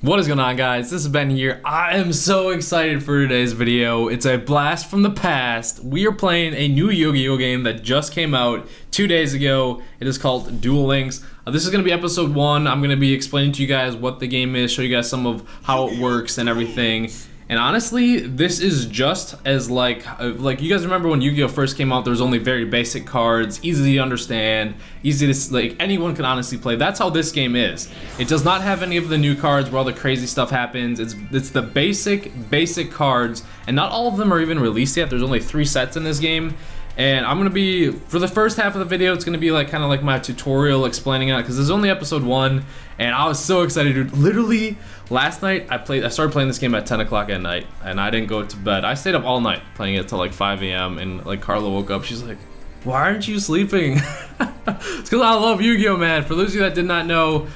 What is going on, guys? This is Ben here. I am so excited for today's video. It's a blast from the past. We are playing a new Yu-Gi-Oh game that just came out 2 days ago. It is called Duel Links. This is going to be episode 1. I'm going to be explaining to you guys what the game is, show you guys some of how it works and everything. And honestly, this is just as like you guys remember when Yu-Gi-Oh first came out, there was only very basic cards, easy to understand, easy to, like, anyone can honestly play. That's how this game is. It does not have any of the new cards where all the crazy stuff happens. It's the basic cards, and not all of them are even released yet. There's only 3 sets in this game. And I'm gonna be, for the first half of the video, it's gonna be like kind of like my tutorial explaining it, because this is only episode 1, and I was so excited, dude. Literally last night I started playing this game at 10 o'clock at night, and I didn't go to bed. I stayed up all night playing it till like 5 a.m. and like Carla woke up. She's like, "Why aren't you sleeping?" It's because I love Yu-Gi-Oh, man. For those of you that did not know,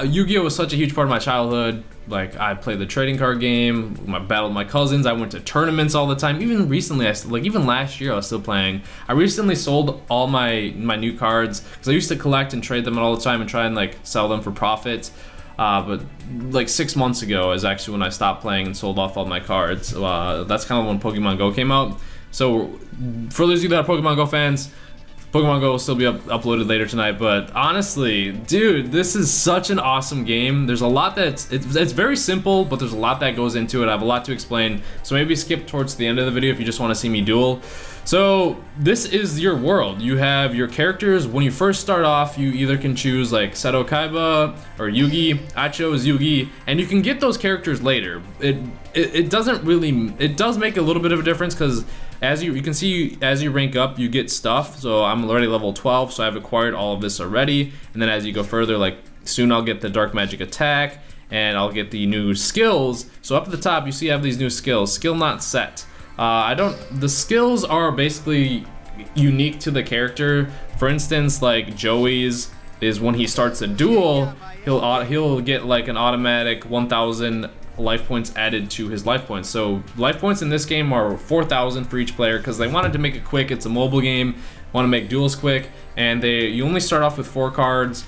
Yu-Gi-Oh was such a huge part of my childhood. Like, I played the trading card game, I battled my cousins, I went to tournaments all the time. Even recently, even last year I was still playing. I recently sold all my new cards, because I used to collect and trade them all the time and try and like sell them for profit. But like 6 months ago is actually when I stopped playing and sold off all my cards. That's kind of when Pokemon Go came out. So for those of you that are Pokemon Go fans, Pokemon Go will still be uploaded later tonight, but honestly, dude, this is such an awesome game. There's a lot it's very simple, but there's a lot that goes into it. I have a lot to explain, so maybe skip towards the end of the video if you just want to see me duel. So this is your world. You have your characters. When you first start off, you either can choose like Seto Kaiba or Yugi. I chose Yugi, and you can get those characters later. It doesn't really, it does make a little bit of a difference, because as you can see, as you rank up, you get stuff. So I'm already level 12, so I've acquired all of this already. And then as you go further, like soon I'll get the dark magic attack, and I'll get the new skills. So up at the top, you see I have these new skills. Skill not set. The skills are basically unique to the character. For instance, like Joey's is when he starts a duel, he'll get like an automatic 1,000 life points added to his life points. So life points in this game are 4,000 for each player, because they wanted to make it quick. It's a mobile game, want to make duels quick, and you only start off with 4 cards.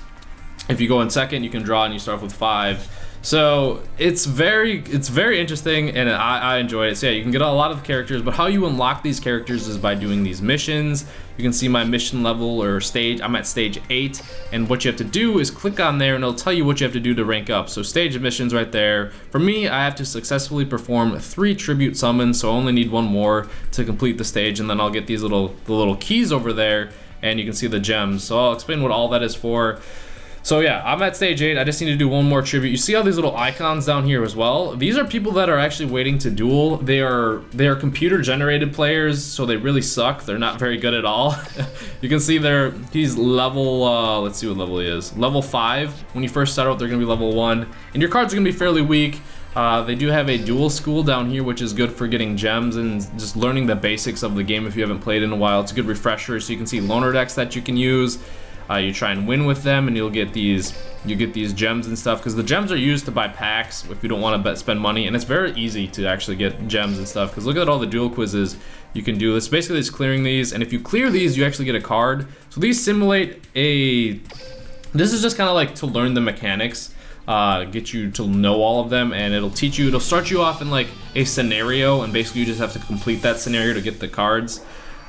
If you go in second, you can draw, and you start off with 5. So it's very interesting, and I enjoy it. So yeah, you can get a lot of characters, but how you unlock these characters is by doing these missions. You can see my mission level or stage. I'm at stage 8, and what you have to do is click on there, and it'll tell you what you have to do to rank up. So stage missions right there. For me, I have to successfully perform 3 tribute summons, so I only need 1 more to complete the stage, and then I'll get these the little keys over there, and you can see the gems. So I'll explain what all that is for. So yeah, I'm at stage 8. I just need to do 1 more tribute. You see all these little icons down here as well? These are people that are actually waiting to duel. They are computer generated players, so they really suck. They're not very good at all. You can see he's level, let's see what level he is. Level 5. When you first start out, they're gonna be level 1. And your cards are gonna be fairly weak. They do have a duel school down here, which is good for getting gems and just learning the basics of the game if you haven't played in a while. It's a good refresher, so you can see loaner decks that you can use. You try and win with them, and you get these gems and stuff, because the gems are used to buy packs if you don't want to spend money, and it's very easy to actually get gems and stuff, because look at all the duel quizzes you can do. It's basically just clearing these, and if you clear these, you actually get a card. So these simulate this is just kind of like to learn the mechanics, get you to know all of them, and it'll start you off in like a scenario, and basically you just have to complete that scenario to get the cards.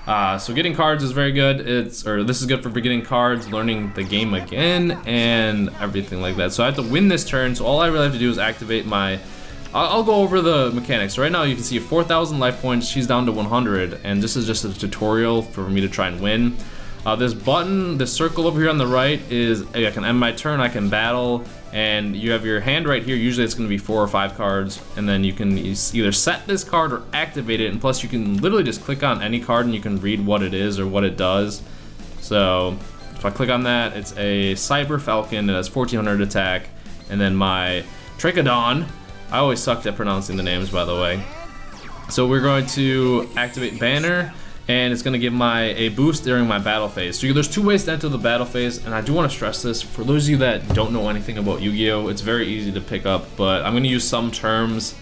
So getting cards is very good. This is good for getting cards, learning the game again, and everything like that. So I have to win this turn, so all I really have to do is activate my... I'll go over the mechanics. So right now you can see 4,000 life points, she's down to 100, and this is just a tutorial for me to try and win. This button, this circle over here on the right is, I can end my turn, I can battle, and you have your hand right here. Usually it's going to be 4 or 5 cards, and then you can either set this card or activate it, and plus you can literally just click on any card and you can read what it is or what it does. So if I click on that, it's a Cyber Falcon, it has 1400 attack, and then my Trichodon. I always sucked at pronouncing the names, by the way. So we're going to activate Banner, and it's going to give a boost during my battle phase. So there's 2 ways to enter the battle phase, and I do want to stress this. For those of you that don't know anything about Yu-Gi-Oh, it's very easy to pick up, but I'm going to use some terms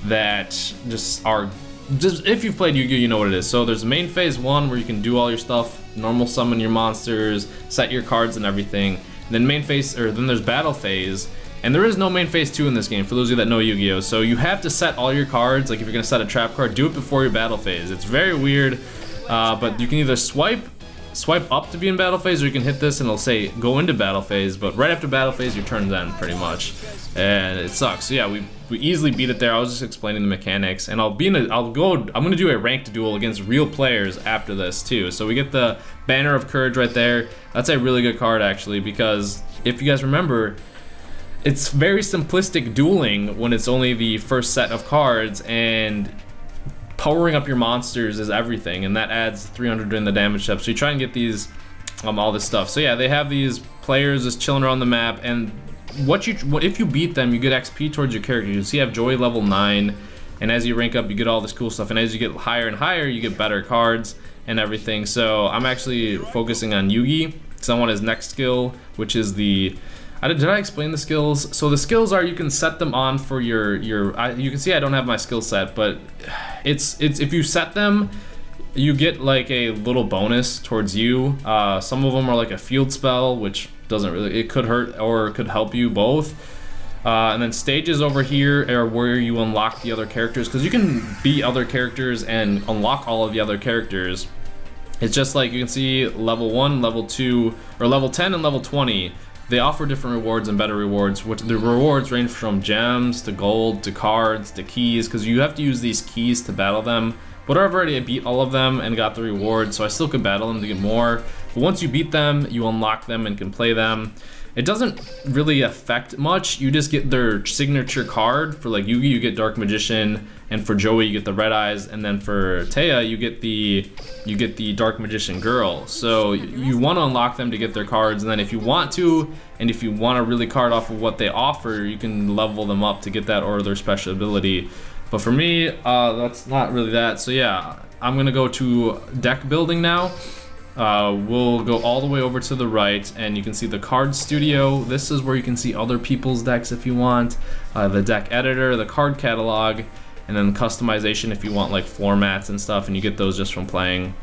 that if you've played Yu-Gi-Oh, you know what it is. So there's main phase 1 where you can do all your stuff, normal summon your monsters, set your cards and everything. And then then there's battle phase, And there is no main phase 2 in this game, for those of you that know Yu-Gi-Oh! So you have to set all your cards, like if you're gonna set a trap card, do it before your battle phase. It's very weird, but you can either swipe up to be in battle phase, or you can hit this and it'll say go into battle phase, but right after battle phase your turn's end pretty much, and it sucks. So yeah, we easily beat it there. I was just explaining the mechanics, and I'm gonna do a ranked duel against real players after this too. So we get the Banner of Courage right there. That's a really good card actually, because if you guys remember, it's very simplistic dueling when it's only the first set of cards, and powering up your monsters is everything, and that adds 300 in the damage step. So you try and get these, all this stuff. So yeah, they have these players just chilling around the map, and if you beat them, you get XP towards your character. You see, you have Joy level 9, and as you rank up, you get all this cool stuff. And as you get higher and higher, you get better cards and everything. So I'm actually focusing on Yugi, because I want his next skill, which is the. Did I explain the skills? So the skills are, you can set them on for your you can see I don't have my skill set, but it's if you set them, you get like a little bonus towards you. Some of them are like a field spell, which doesn't really, it could hurt or it could help you, both. And then stages over here are where you unlock the other characters, because you can beat other characters and unlock all of the other characters. It's just like you can see level 1, level 2, or level 10 and level 20. They offer different rewards and better rewards. The rewards range from gems to gold to cards to keys, because you have to use these keys to battle them. But I've already beat all of them and got the rewards, so I still could battle them to get more. But once you beat them, you unlock them and can play them. It doesn't really affect much. You just get their signature card. For like Yugi, you get Dark Magician, and for Joey, you get the Red Eyes, and then for Taya, you get the Dark Magician Girl. So you want to unlock them to get their cards, and then if you want to, and if you want to really card off of what they offer, you can level them up to get that or their special ability. But for me, that's not really that. So yeah, I'm gonna go to deck building now. We'll go all the way over to the right, and you can see the card studio. This is where you can see other people's decks if you want, the deck editor, the card catalog, and then customization if you want like floor mats and stuff, and you get those just from playing.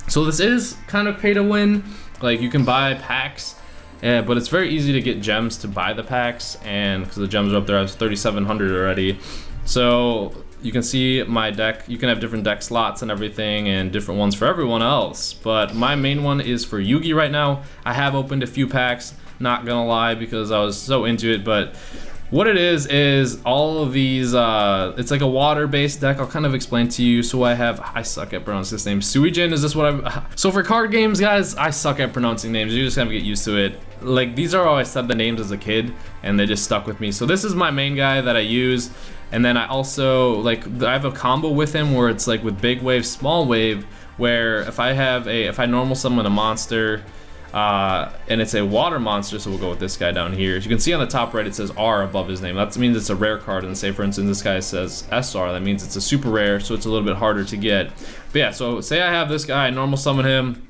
So this is kind of pay to win. Like you can buy packs, but it's very easy to get gems to buy the packs, and because the gems are up there, I have 3,700 already. So you can see my deck, you can have different deck slots and everything, and different ones for everyone else. But my main one is for Yugi right now. I have opened a few packs, not gonna lie, because I was so into it. But what it is all of these, it's like a water-based deck. I'll kind of explain to you. So I suck at pronouncing this name. Suijin, is this what so for card games, guys, I suck at pronouncing names. You just have to get used to it. Like, these are how I said the names as a kid, and they just stuck with me. So this is my main guy that I use. And then I also, I have a combo with him where it's like with big wave, small wave, where if I normal summon a monster, and it's a water monster, so we'll go with this guy down here. As you can see on the top right, it says R above his name. That means it's a rare card, and say for instance this guy says SR, that means it's a super rare, so it's a little bit harder to get. But yeah, so say I have this guy, I normal summon him.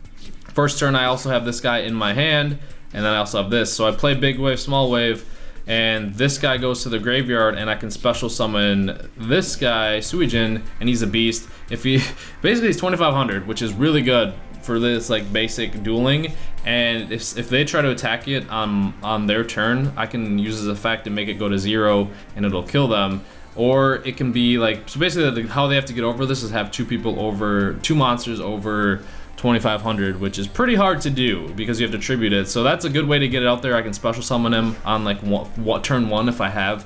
First turn I also have this guy in my hand, and then I also have this. So I play big wave, small wave, and this guy goes to the graveyard, and I can special summon this guy, Suijin, and he's a beast. Basically he's 2,500, which is really good for this like basic dueling. And if they try to attack it on their turn, I can use his effect and make it go to 0, and it'll kill them. Or it can be like, so basically how they have to get over this is have two monsters over 2,500, which is pretty hard to do because you have to tribute it. So that's a good way to get it out there. I can special summon him on like turn 1 if I have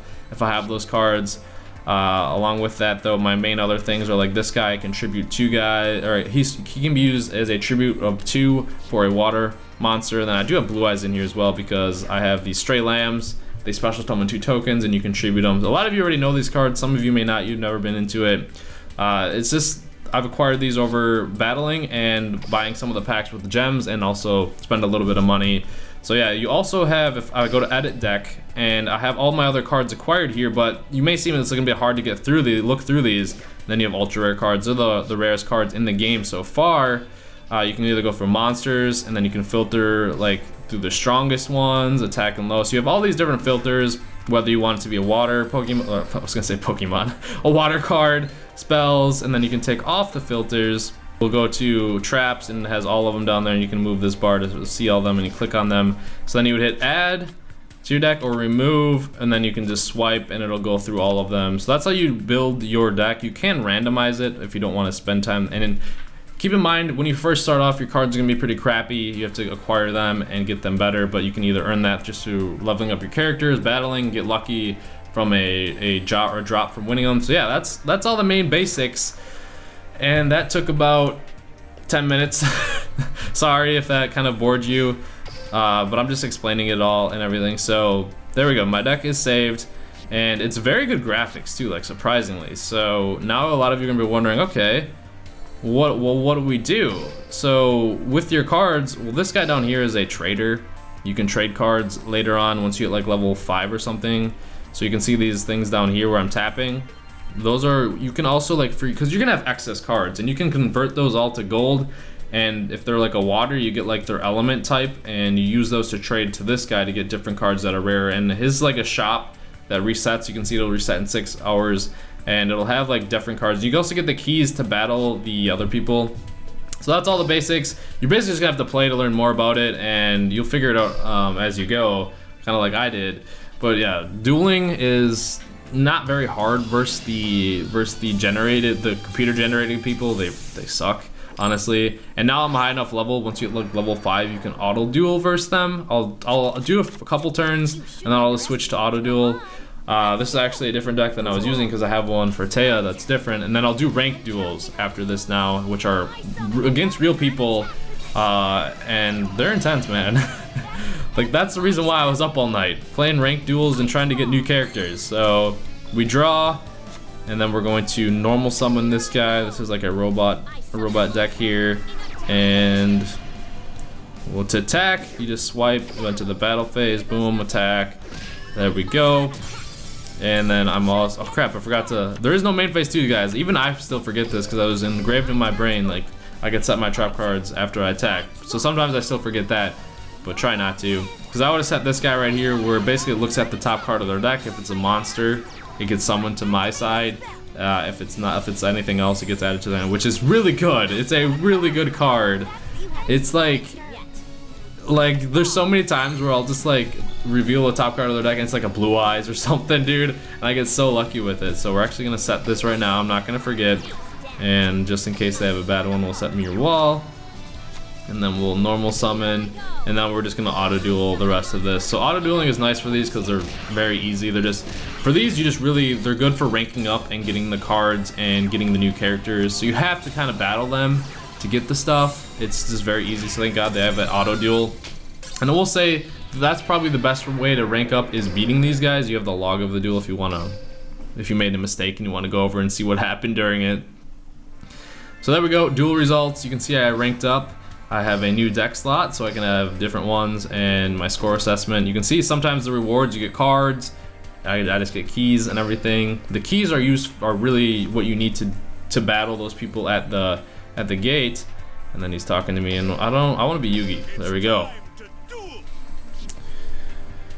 those cards. Along with that though, my main other things are like this guy, I can tribute 2 guys, or he can be used as a tribute of 2 for a water monster. And then I do have Blue Eyes in here as well because I have these Stray Lambs. They special summon 2 tokens and you can tribute them. A lot of you already know these cards, some of you may not, you've never been into it. It's just, I've acquired these over battling and buying some of the packs with the gems, and also spend a little bit of money. So yeah, you also have, if I go to edit deck, and I have all my other cards acquired here, but you may see it's gonna be hard to get through look through these. Then you have ultra rare cards. They're the rarest cards in the game so far. You can either go for monsters, and then you can filter like through the strongest ones, attack and low. So you have all these different filters, whether you want it to be a water Pokemon, or I was gonna say Pokemon, a water card, spells, and then you can take off the filters. We'll go to traps, and it has all of them down there, and you can move this bar to see all of them, and you click on them. So then you would hit add to your deck or remove, and then you can just swipe and it'll go through all of them. So that's how you build your deck. You can randomize it if you don't want to spend time. And then keep in mind, when you first start off, your cards are going to be pretty crappy. You have to acquire them and get them better, but you can either earn that just through leveling up your characters, battling, get lucky from a drop from winning them. So yeah, that's all the main basics. And that took about 10 minutes. Sorry if that kind of bored you. But I'm just explaining it all and everything. So there we go, my deck is saved, and it's very good graphics too, like surprisingly. So now a lot of you are gonna be wondering, okay, what do we do? So with your cards, well, this guy down here is a trader. You can trade cards later on once you get like level 5 or something. So you can see these things down here where I'm tapping. Those are, you can also like free, because you're gonna have excess cards and you can convert those all to gold. And if they're like a water, you get like their element type, and you use those to trade to this guy to get different cards that are rare. And his like a shop that resets. You can see it'll reset in 6 hours, and it'll have like different cards. You can also get the keys to battle the other people. So that's all the basics. You're basically just gonna have to play to learn more about it, and you'll figure it out as you go, kind of like I did. But yeah, dueling is not very hard versus the computer generated people. They suck, honestly. And now I'm a high enough level, once you get like level 5, you can auto duel versus them. I'll do a couple turns and then I'll switch to auto duel. This is actually a different deck than I was using because I have one for Taya that's different. And then I'll do ranked duels after this now, which are against real people, and they're intense, man. Like, that's the reason why I was up all night playing ranked duels and trying to get new characters. So we draw, and then we're going to normal summon this guy. This is like a robot deck here, and well, to attack, you just swipe, went to the battle phase, boom, attack. There we go. And then I'm also, oh crap, I forgot to, there is no main phase 2, guys. Even I still forget this because I was engraved in my brain, like I could set my trap cards after I attack. So sometimes I still forget that, but try not to. Because I would have set this guy right here where basically it looks at the top card of their deck. If it's a monster, it gets summoned to my side. If it's anything else, it gets added to them, which is really good. It's a really good card. It's like there's so many times where I'll just like reveal the top card of their deck and it's like a blue eyes or something, dude, and I get so lucky with it. So we're actually gonna set this right now. I'm not gonna forget, and just in case they have a bad one, we'll set Mirror Wall, and then we'll normal summon, and then we're just gonna auto duel the rest of this. So auto dueling is nice for these because they're very easy. They're just, for these, you just really, they're good for ranking up and getting the cards and getting the new characters. So you have to kind of battle them to get the stuff. It's just very easy, so thank God they have that auto duel. And I will say that's probably the best way to rank up is beating these guys. You have the log of the duel if you made a mistake and you want to go over and see what happened during it. So there we go, duel results. You can see I ranked up. I have a new deck slot, so I can have different ones, and my score assessment. You can see sometimes the rewards, you get cards. I just get keys and everything. The keys are really what you need to battle those people at the gate. And then he's talking to me, and I want to be Yugi. There we go.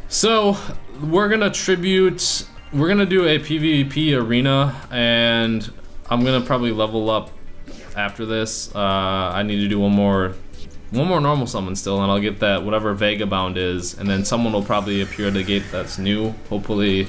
So we're gonna do a PvP arena, and I'm gonna probably level up after this. I need to do one more normal summon still, and I'll get that whatever Vagabond is, and then someone will probably appear at the gate that's new. Hopefully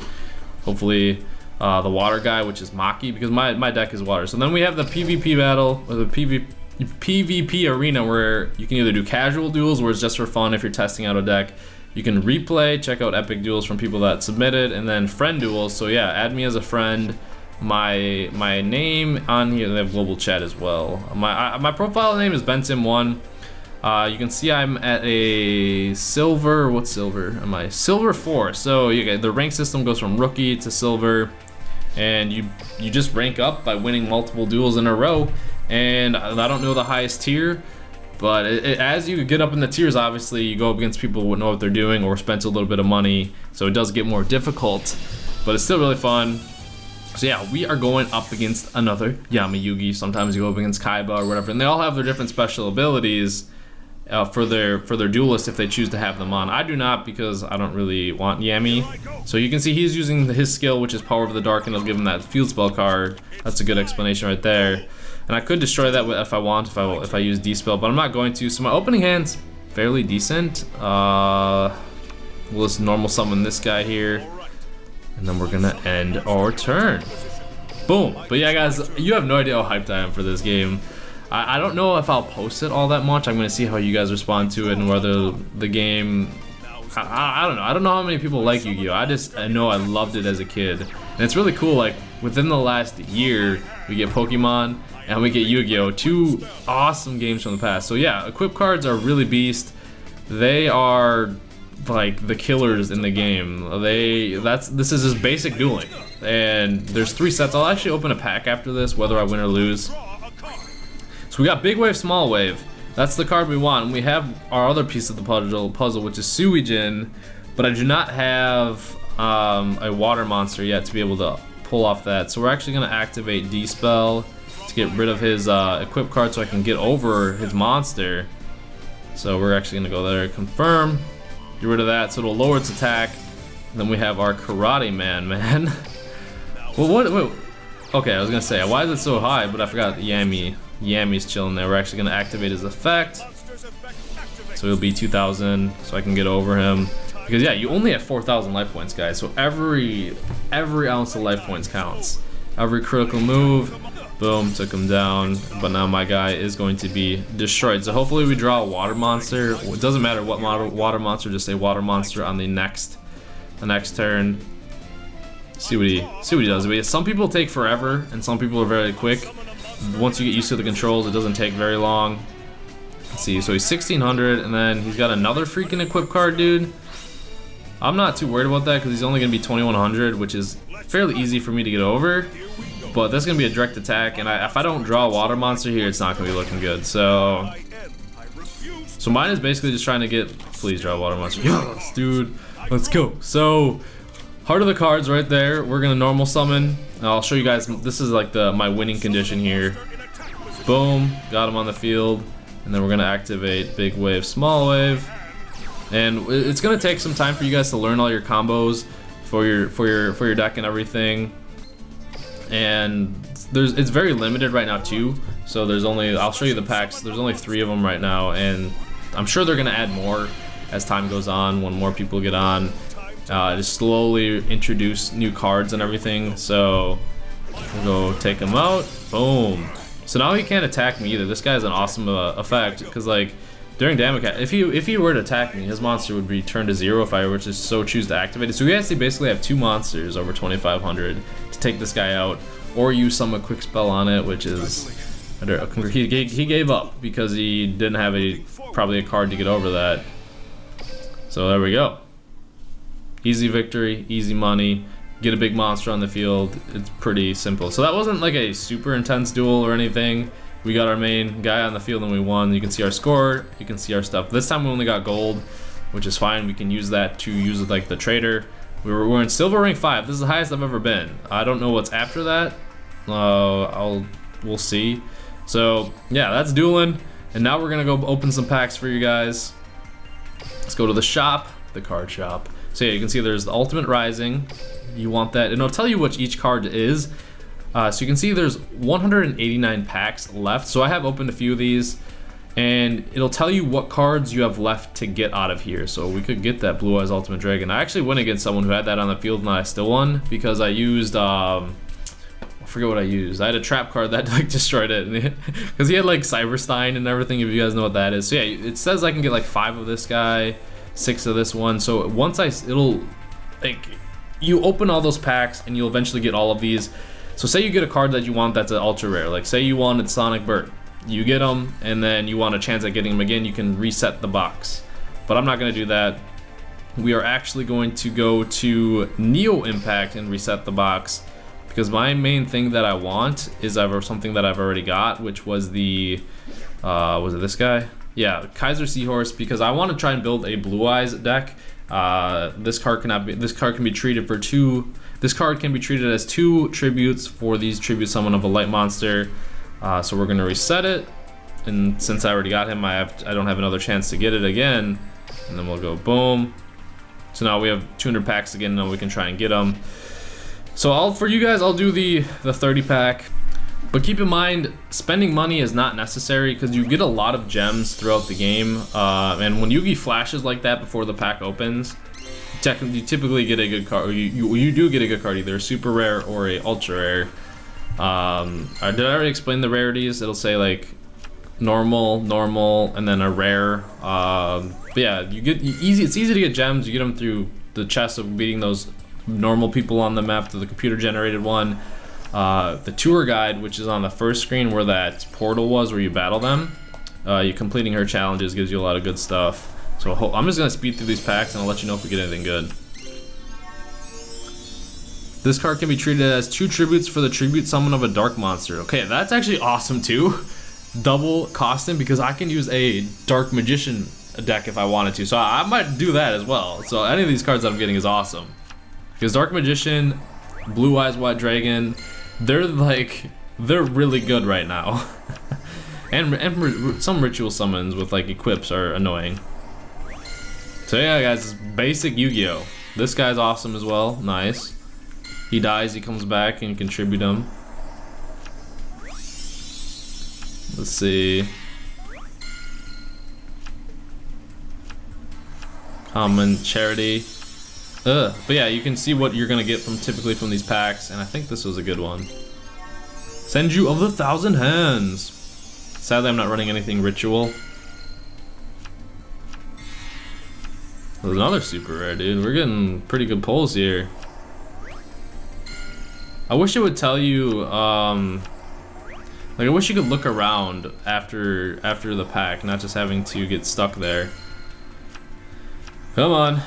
the water guy, which is Maki, because my deck is water. So then we have the PvP battle, or the PvP arena, where you can either do casual duels where it's just for fun if you're testing out a deck. You can replay, check out epic duels from people that submitted, and then friend duels. So yeah, add me as a friend. My name on here, they have global chat as well. My profile name is bensim1. You can see I'm at a silver, what silver am I? Silver 4. So the rank system goes from rookie to silver, and you just rank up by winning multiple duels in a row. And I don't know the highest tier, but as you get up in the tiers, obviously you go up against people who know what they're doing or spent a little bit of money, so it does get more difficult, but it's still really fun. So yeah, we are going up against another Yami Yugi. Sometimes you go up against Kaiba or whatever, and they all have their different special abilities for their duelists if they choose to have them on. I do not, because I don't really want Yami. So you can see he's using his skill, which is Power of the Dark, and it'll give him that field spell card. That's a good explanation right there. And I could destroy that if I want, if I use D-Spell, but I'm not going to. So my opening hand's fairly decent. We'll just normal summon this guy here, and then we're gonna end our turn. Boom. But yeah, guys, you have no idea how hyped I am for this game. I don't know if I'll post it all that much. I'm gonna see how you guys respond to it and whether the game. I don't know. I don't know how many people like Yu-Gi-Oh. I know I loved it as a kid, and it's really cool. Like within the last year, we get Pokemon and we get Yu-Gi-Oh. Two awesome games from the past. So yeah, equip cards are really beast. They are like the killers in the game. This is just basic dueling, and there's 3 sets. I'll actually open a pack after this, whether I win or lose. So we got Big Wave, Small Wave. That's the card we want. And we have our other piece of the puzzle, which is Suijin, but I do not have a water monster yet to be able to pull off that. So we're actually gonna activate D-Spell to get rid of his equip card so I can get over his monster. So we're actually gonna go there, confirm, get rid of that, so it'll lower its attack. And then we have our Karate Man, man. Well, wait. Okay, I was gonna say, why is it so high? But I forgot Yammy's chilling there. We're actually gonna activate his effect. So it'll be 2,000, so I can get over him. Because yeah, you only have 4,000 life points, guys. So every ounce of life points counts. Every critical move, boom, took him down. But now my guy is going to be destroyed. So hopefully we draw a water monster. It doesn't matter what water monster, just say water monster on the next turn. See what he does. But some people take forever, and some people are very quick. Once you get used to the controls, it doesn't take very long. Let's see, so he's 1,600, and then he's got another freaking equip card, dude. I'm not too worried about that because he's only gonna be 2,100, which is fairly easy for me to get over. But that's gonna be a direct attack, and if I don't draw a water monster here, it's not gonna be looking good. So mine is basically just trying to get. Please draw a water monster. Yes, dude. Let's go. So heart of the cards right there. We're gonna normal summon. I'll show you guys. This is like my winning condition here. Boom, got him on the field, and then we're gonna activate Big Wave, Small Wave, and it's gonna take some time for you guys to learn all your combos for your deck and everything. And it's very limited right now too. So I'll show you the packs. There's only 3 of them right now, and I'm sure they're gonna add more as time goes on when more people get on. Just slowly introduce new cards and everything. So we'll go take him out. Boom. So now he can't attack me either. This guy has an awesome effect because like during damage, if he were to attack me, his monster would be turned to 0 if I were to so choose to activate it. So we actually basically have 2 monsters over 2,500 to take this guy out, or use some quick spell on it, which is he gave up because he didn't have probably a card to get over that. So there we go. Easy victory, easy money, get a big monster on the field. It's pretty simple. So that wasn't like a super intense duel or anything. We got our main guy on the field and we won. You can see our score, you can see our stuff. This time we only got gold, which is fine. We can use that to use with like the trader. We're in silver rank 5. This is the highest I've ever been. I don't know what's after that. We'll see. So yeah, that's dueling. And now we're gonna go open some packs for you guys. Let's go to the shop, the card shop. So yeah, you can see there's the Ultimate Rising. You want that, and it'll tell you what each card is. So you can see there's 189 packs left. So I have opened a few of these, and it'll tell you what cards you have left to get out of here. So we could get that Blue Eyes Ultimate Dragon. I actually went against someone who had that on the field, and I still won because I used I forget what I used. I had a trap card that like destroyed it because he had like Cyberstein and everything. If you guys know what that is, so yeah, it says I can get like 5 of this guy, 6 of this one. So once it'll like you open all those packs and you'll eventually get all of these. So say you get a card that you want that's an ultra rare, like say you wanted Sonic Burt, you get them, and then you want a chance at getting them again, you can reset the box. But I'm not going to do that. We are actually going to go to Neo Impact and reset the box, because my main thing that I want is something that I've already got, which was the was it this guy? Yeah, Kaiser Seahorse, because I want to try and build a Blue Eyes deck. This card can be treated for 2. This card can be treated as 2 tributes for these tribute summon of a light monster. So we're gonna reset it, and since I already got him, I don't have another chance to get it again. And then we'll go boom. So now we have 200 packs again. Now we can try and get them. So for you guys, I'll do the 30 pack. But keep in mind, spending money is not necessary because you get a lot of gems throughout the game. And when Yugi flashes like that before the pack opens, you typically get a good card, or you do get a good card, either a super rare or a ultra rare. Did I already explain the rarities? It'll say like normal, and then a rare. But yeah, it's easy to get gems. You get them through the chest of beating those normal people on the map, to the computer generated one. The tour guide, which is on the first screen where that portal was where you battle them. You completing her challenges gives you a lot of good stuff. So I'm just gonna speed through these packs and I'll let you know if we get anything good. This card can be treated as 2 tributes for the tribute summon of a dark monster. Okay, that's actually awesome too. Double costing, because I can use a dark magician deck if I wanted to. So I might do that as well. So any of these cards that I'm getting is awesome. Because dark magician, blue eyes white dragon, they're really good right now. and some ritual summons with like equips are annoying. So yeah guys, it's basic Yu-Gi-Oh! This guy's awesome as well, nice. He dies, he comes back and contribute him. Let's see. Common charity. But yeah, you can see what you're gonna get typically from these packs, and I think this was a good one. Senju of the Thousand Hands. Sadly, I'm not running anything ritual. There's another super rare, dude. We're getting pretty good pulls here. I wish it would tell you, like I wish you could look around after the pack, not just having to get stuck there. Come on.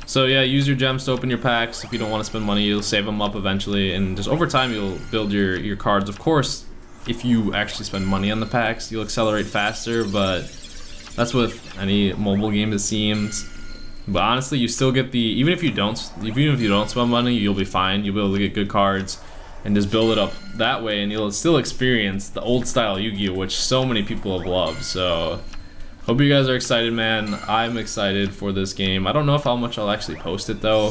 So yeah, use your gems to open your packs. If you don't want to spend money, you'll save them up eventually, and just over time you'll build your cards. Of course, if you actually spend money on the packs, you'll accelerate faster, but that's with any mobile game, it seems. But honestly, you still get even if you don't spend money, you'll be fine. You'll be able to get good cards and just build it up that way, and you'll still experience the old style Yu-Gi-Oh, which so many people have loved. So hope you guys are excited, man. I'm excited for this game. I don't know how much I'll actually post it though.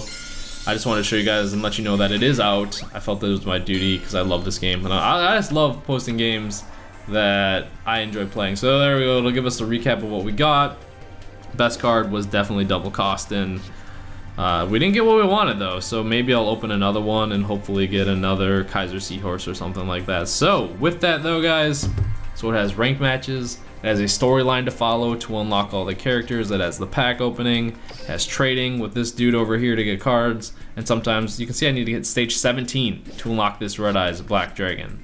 I just wanted to show you guys and let you know that it is out. I felt that it was my duty because I love this game, and I just love posting games that I enjoy playing. So there we go. It'll give us a recap of what we got. Best card was definitely double costing. We didn't get what we wanted though, so maybe I'll open another one and hopefully get another Kaiser Seahorse or something like that. So with that though, guys, so it has ranked matches, it has a storyline to follow to unlock all the characters, it has the pack opening, it has trading with this dude over here to get cards, and sometimes you can see I need to hit stage 17 to unlock this Red Eyes Black Dragon.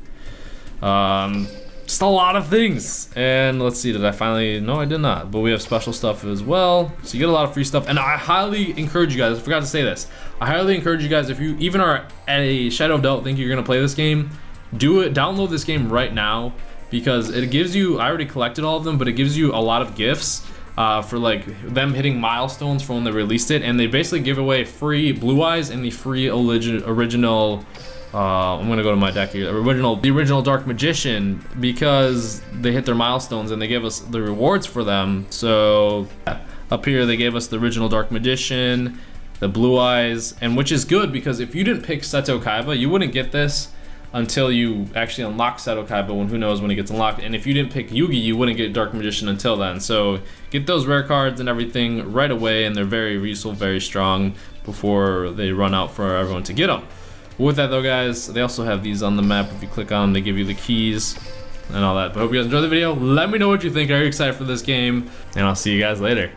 Just a lot of things. And let's see, did I finally? No, I did not. But we have special stuff as well. So you get a lot of free stuff. And I highly encourage you guys, I forgot to say this, I highly encourage you guys, if you even are at a shadow of doubt think you're gonna play this game, do it. Download this game right now, because it gives you, I already collected all of them, but it gives you a lot of gifts for like them hitting milestones from when they released it. And they basically give away free Blue Eyes and the free original I'm gonna go to my deck here. The original Dark Magician, because they hit their milestones and they gave us the rewards for them. So up here they gave us the original Dark Magician, the Blue Eyes, and which is good because if you didn't pick Seto Kaiba, you wouldn't get this until you actually unlock Seto Kaiba, when who knows when it gets unlocked. And if you didn't pick Yugi, you wouldn't get Dark Magician until then. So get those rare cards and everything right away, and they're very useful, very strong before they run out for everyone to get them. With that though, guys, they also have these on the map. If you click on them, they give you the keys and all that. But I hope you guys enjoyed the video. Let me know what you think. Are you excited for this game? And I'll see you guys later.